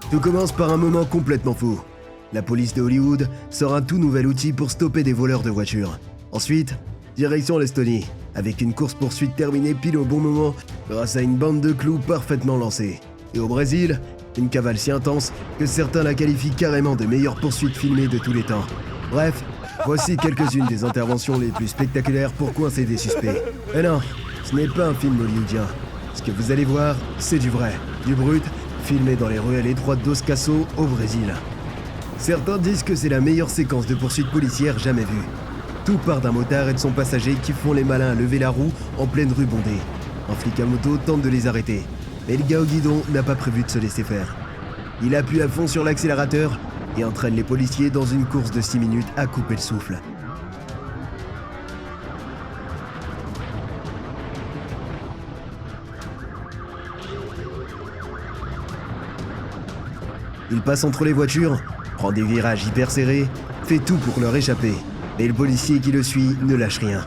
Tout commence par un moment complètement fou. La police de Hollywood sort un tout nouvel outil pour stopper des voleurs de voitures. Ensuite, direction l'Estonie, avec une course-poursuite terminée pile au bon moment grâce à une bande de clous parfaitement lancée. Et au Brésil, une cavale si intense que certains la qualifient carrément de meilleure poursuite filmée de tous les temps. Bref, voici quelques-unes des interventions les plus spectaculaires pour coincer des suspects. Et non, ce n'est pas un film hollywoodien. Ce que vous allez voir, c'est du vrai, du brut, filmé dans les ruelles étroites d'Os Caso, au Brésil. Certains disent que c'est la meilleure séquence de poursuite policière jamais vue. Tout part d'un motard et de son passager qui font les malins à lever la roue en pleine rue bondée. Un flic à moto tente de les arrêter, mais le gars au guidon n'a pas prévu de se laisser faire. Il appuie à fond sur l'accélérateur et entraîne les policiers dans une course de 6 minutes à couper le souffle. Il passe entre les voitures, prend des virages hyper serrés, fait tout pour leur échapper. Mais le policier qui le suit ne lâche rien.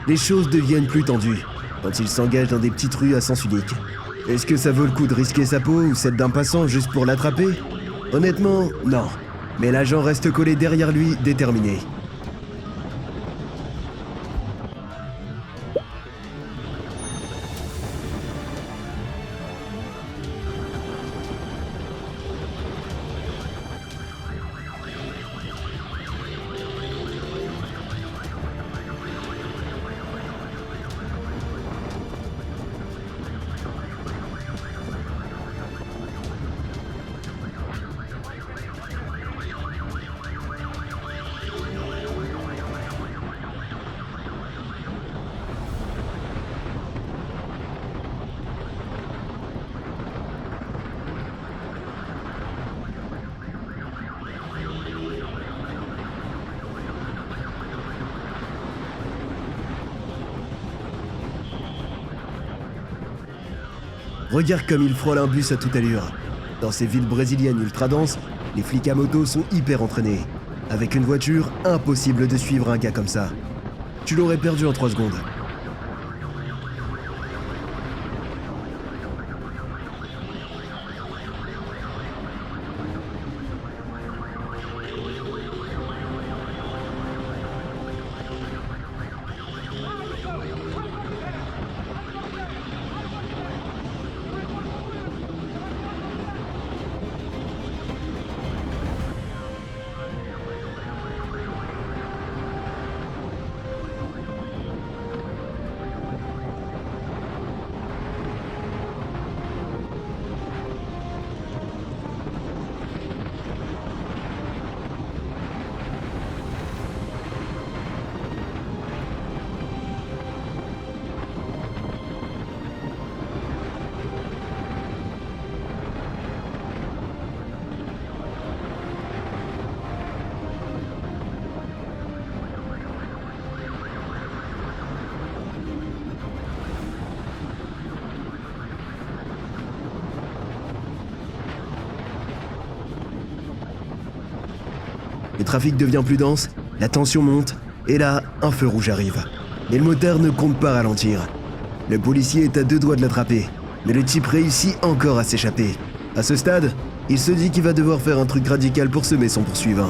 Les choses deviennent plus tendues quand il s'engage dans des petites rues à sens unique. Est-ce que ça vaut le coup de risquer sa peau ou celle d'un passant juste pour l'attraper? Honnêtement, non. Mais l'agent reste collé derrière lui, déterminé. Regarde comme il frôle un bus à toute allure. Dans ces villes brésiliennes ultra denses, les flics à moto sont hyper entraînés. Avec une voiture, impossible de suivre un gars comme ça. Tu l'aurais perdu en 3 secondes. Le trafic devient plus dense, la tension monte, et là, un feu rouge arrive. Mais le motard ne compte pas ralentir. Le policier est à 2 doigts de l'attraper, mais le type réussit encore à s'échapper. À ce stade, il se dit qu'il va devoir faire un truc radical pour semer son poursuivant.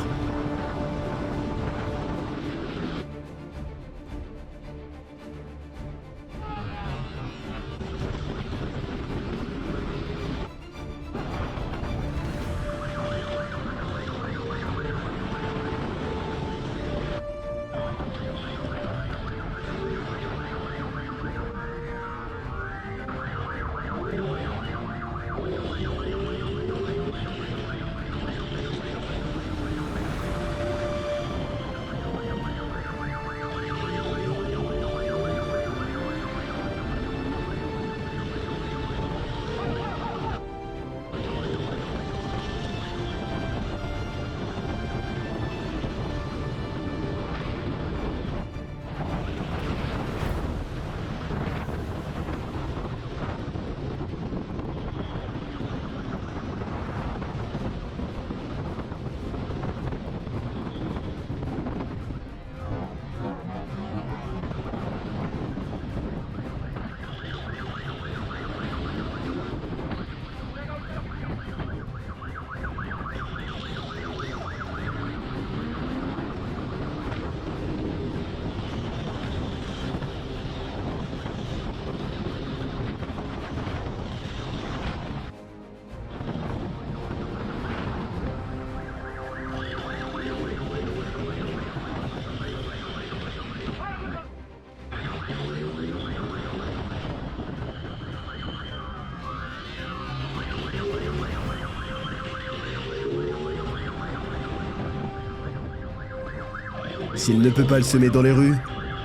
S'il ne peut pas le semer dans les rues,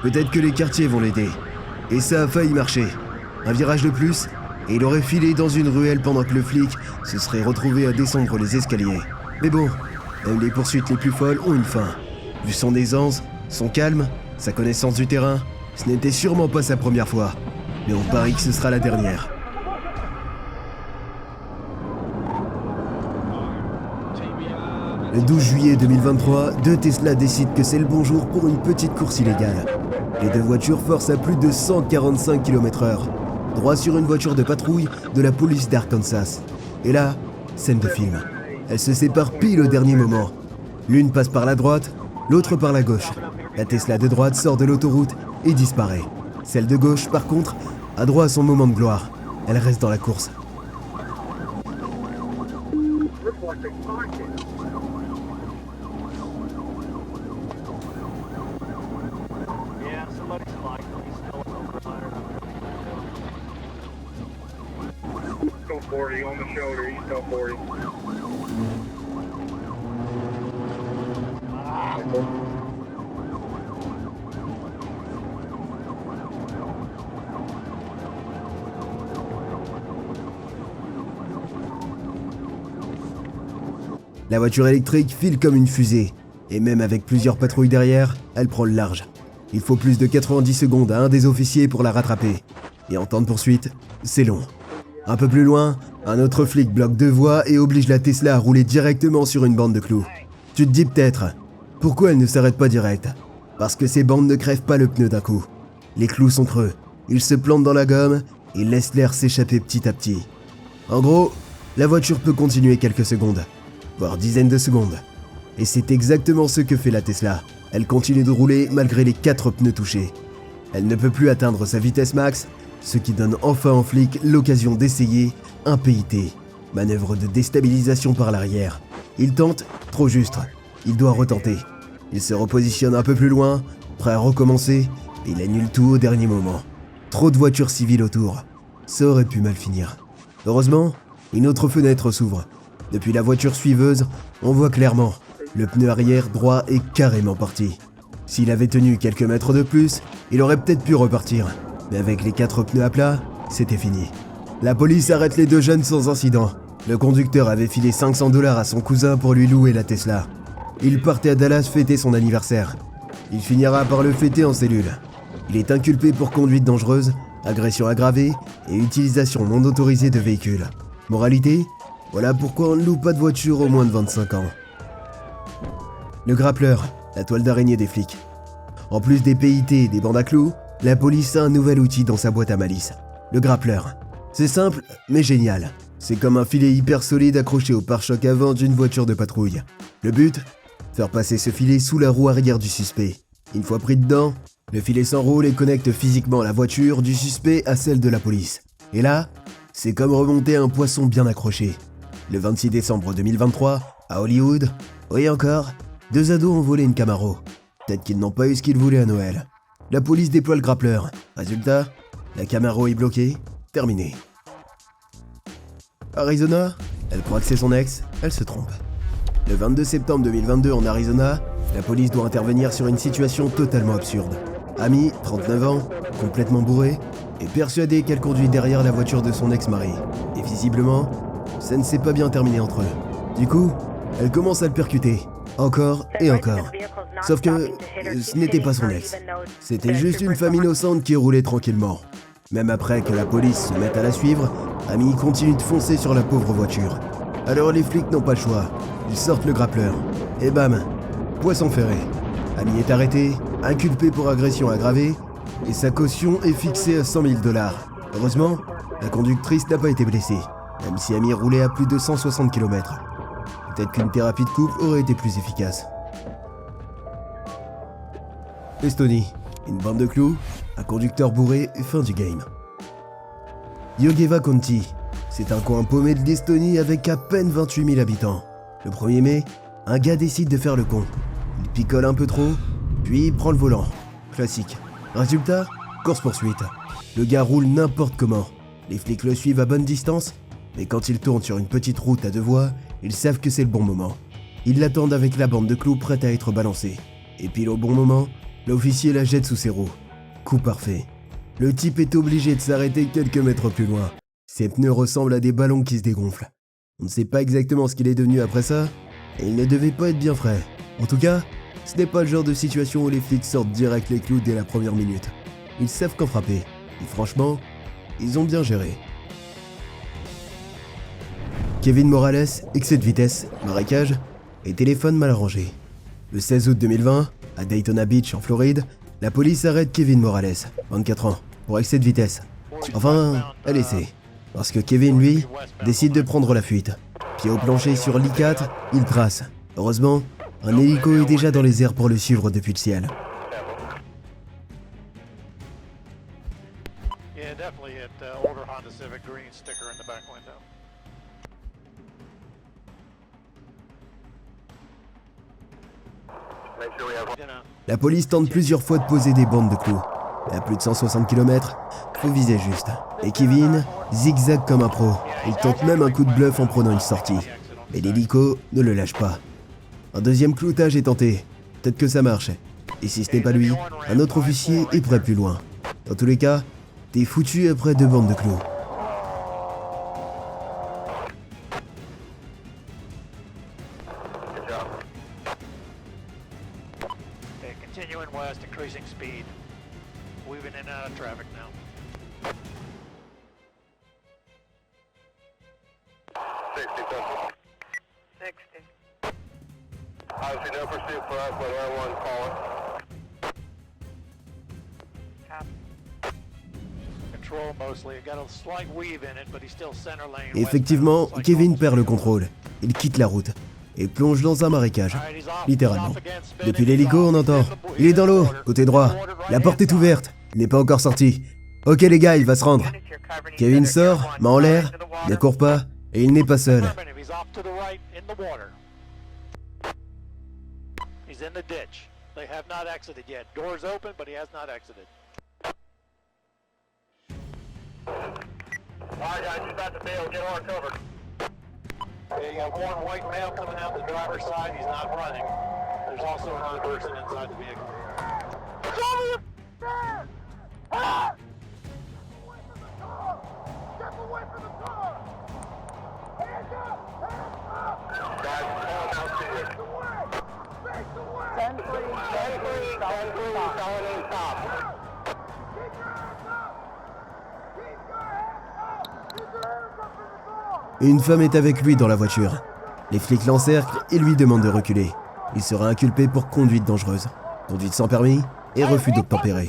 peut-être que les quartiers vont l'aider. Et ça a failli marcher. Un virage de plus, et il aurait filé dans une ruelle pendant que le flic se serait retrouvé à descendre les escaliers. Mais bon, même les poursuites les plus folles ont une fin. Vu son aisance, son calme, sa connaissance du terrain, ce n'était sûrement pas sa première fois. Mais on parie que ce sera la dernière. Le 12 juillet 2023, deux Tesla décident que c'est le bon jour pour une petite course illégale. Les deux voitures forcent à plus de 145 km/h, droit sur une voiture de patrouille de la police d'Arkansas. Et là, scène de film. Elles se séparent pile au dernier moment. L'une passe par la droite, l'autre par la gauche. La Tesla de droite sort de l'autoroute et disparaît. Celle de gauche, par contre, a droit à son moment de gloire. Elle reste dans la course. La voiture électrique file comme une fusée, et même avec plusieurs patrouilles derrière, elle prend le large. Il faut plus de 90 secondes à un des officiers pour la rattraper. Et en temps de poursuite, c'est long. Un peu plus loin, un autre flic bloque deux voies et oblige la Tesla à rouler directement sur une bande de clous. Tu te dis peut-être, pourquoi elle ne s'arrête pas direct? Parce que ces bandes ne crèvent pas le pneu d'un coup. Les clous sont creux, ils se plantent dans la gomme et laissent l'air s'échapper petit à petit. En gros, la voiture peut continuer quelques secondes, voire dizaines de secondes. Et c'est exactement ce que fait la Tesla. Elle continue de rouler malgré les 4 pneus touchés. Elle ne peut plus atteindre sa vitesse max, ce qui donne enfin au flic l'occasion d'essayer un PIT, manœuvre de déstabilisation par l'arrière. Il tente, trop juste. Il doit retenter. Il se repositionne un peu plus loin, prêt à recommencer, et il annule tout au dernier moment. Trop de voitures civiles autour. Ça aurait pu mal finir. Heureusement, une autre fenêtre s'ouvre. Depuis la voiture suiveuse, on voit clairement, le pneu arrière droit est carrément parti. S'il avait tenu quelques mètres de plus, il aurait peut-être pu repartir. Mais avec les 4 pneus à plat, c'était fini. La police arrête les deux jeunes sans incident. Le conducteur avait filé 500 $ à son cousin pour lui louer la Tesla. Il partait à Dallas fêter son anniversaire. Il finira par le fêter en cellule. Il est inculpé pour conduite dangereuse, agression aggravée et utilisation non autorisée de véhicules. Moralité, voilà pourquoi on ne loue pas de voiture aux moins de 25 ans. Le grappleur, la toile d'araignée des flics. En plus des PIT et des bandes à clous, la police a un nouvel outil dans sa boîte à malice, le grappleur. C'est simple, mais génial. C'est comme un filet hyper solide accroché au pare-choc avant d'une voiture de patrouille. Le but ? Faire passer ce filet sous la roue arrière du suspect. Une fois pris dedans, le filet s'enroule et connecte physiquement la voiture du suspect à celle de la police. Et là, c'est comme remonter un poisson bien accroché. Le 26 décembre 2023, à Hollywood, oui encore, 2 ados ont volé une Camaro. Peut-être qu'ils n'ont pas eu ce qu'ils voulaient à Noël. La police déploie le grappleur. Résultat, la Camaro est bloquée. Terminé. Arizona, elle croit que c'est son ex, elle se trompe. Le 22 septembre 2022 en Arizona, la police doit intervenir sur une situation totalement absurde. Amy, 39 ans, complètement bourrée, est persuadée qu'elle conduit derrière la voiture de son ex-mari. Et visiblement, ça ne s'est pas bien terminé entre eux. Du coup, elle commence à le percuter. Encore et encore. Sauf que ce n'était pas son ex. C'était juste une femme innocente qui roulait tranquillement. Même après que la police se mette à la suivre, Amy continue de foncer sur la pauvre voiture. Alors les flics n'ont pas le choix. Ils sortent le grappleur. Et bam, poisson ferré. Amy est arrêtée, inculpée pour agression aggravée, et sa caution est fixée à 100 000 $. Heureusement, la conductrice n'a pas été blessée, même si Amy roulait à plus de 160 km. Peut-être qu'une thérapie de couple aurait été plus efficace. Estonie, une bande de clous, un conducteur bourré et fin du game. Jõgeva County, c'est un coin paumé de l'Estonie avec à peine 28 000 habitants. Le 1er mai, un gars décide de faire le con. Il picole un peu trop, puis prend le volant. Classique. Résultat, course-poursuite. Le gars roule n'importe comment. Les flics le suivent à bonne distance, mais quand il tourne sur une petite route à 2 voies, ils savent que c'est le bon moment. Ils l'attendent avec la bande de clous prête à être balancée. Et pile au bon moment, l'officier la jette sous ses roues. Coup parfait. Le type est obligé de s'arrêter quelques mètres plus loin. Ses pneus ressemblent à des ballons qui se dégonflent. On ne sait pas exactement ce qu'il est devenu après ça, et il ne devait pas être bien frais. En tout cas, ce n'est pas le genre de situation où les flics sortent direct les clous dès la première minute. Ils savent qu'en frapper, et franchement, ils ont bien géré. Kevin Morales, excès de vitesse, marécage et téléphone mal arrangé. Le 16 août 2020, à Daytona Beach en Floride, la police arrête Kevin Morales, 24 ans, pour excès de vitesse. Enfin, à l'essai. Parce que Kevin, lui, décide de prendre la fuite. Pied au plancher sur l'I4, il trace. Heureusement, un hélico est déjà dans les airs pour le suivre depuis le ciel. La police tente plusieurs fois de poser des bandes de clous. Mais à plus de 160 km, faut viser juste. Et Kevin zigzague comme un pro. Il tente même un coup de bluff en prenant une sortie. Mais l'hélico ne le lâche pas. Un deuxième cloutage est tenté. Peut-être que ça marche. Et si ce n'est pas lui, un autre officier est prêt plus loin. Dans tous les cas, t'es foutu après 2 bandes de clous. Continuing west, increasing speed. Weaving in and out of traffic now. 60. Obviously no pursuit for us, but R1 calling. Control mostly. Got a slight weave in it, but he's still center lane. Effectivement, Kevin perd le contrôle. Il quitte la route et plonge dans un marécage, littéralement. Depuis l'hélico, on entend « Il est dans l'eau, côté droit. La porte est ouverte. Il n'est pas encore sorti. Ok les gars, il va se rendre. » Kevin sort, main en l'air, ne court pas, et il n'est pas seul. He's in the ditch. They have not exited yet. Doors open, but he has not exited. Alright guys, he's about to bail, get our covered. Okay, you got one white male coming out the driver's side. He's not running. There's also another person inside the vehicle. Cover your stand! Ah! Step away from the car! Hands up! Hands up! Guys, calling out to you. Face away! 10-3, solid stop. Keep your hands up! Keep your hands up! Keep your hands up in the door! Une femme est avec lui dans la voiture. Les flics l'encerclent et lui demandent de reculer. Il sera inculpé pour conduite dangereuse, conduite sans permis et refus d'obtempérer.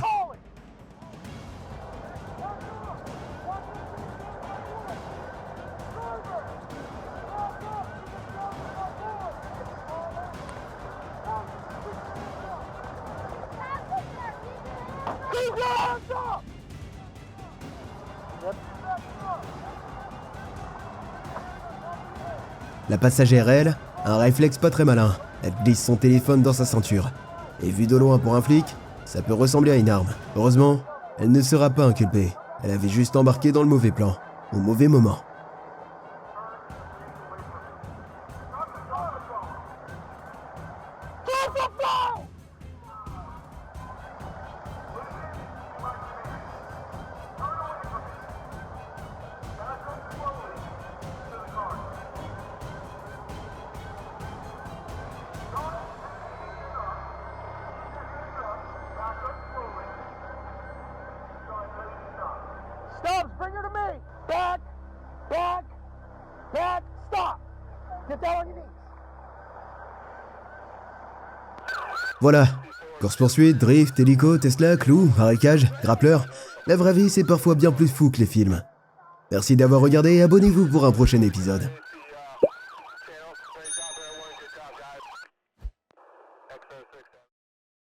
Keep your hands up! La passagère, elle, a un réflexe pas très malin. Elle glisse son téléphone dans sa ceinture. Et vu de loin pour un flic, ça peut ressembler à une arme. Heureusement, elle ne sera pas inculpée. Elle avait juste embarqué dans le mauvais plan, au mauvais moment. Stubbs, bring her to me! Back! Back! Back! Stop! Get down on your knees! Voilà. Course-poursuite, drift, hélico, Tesla, clou, marécage, grappleur. La vraie vie, c'est parfois bien plus fou que les films. Merci d'avoir regardé et abonnez-vous pour un prochain épisode.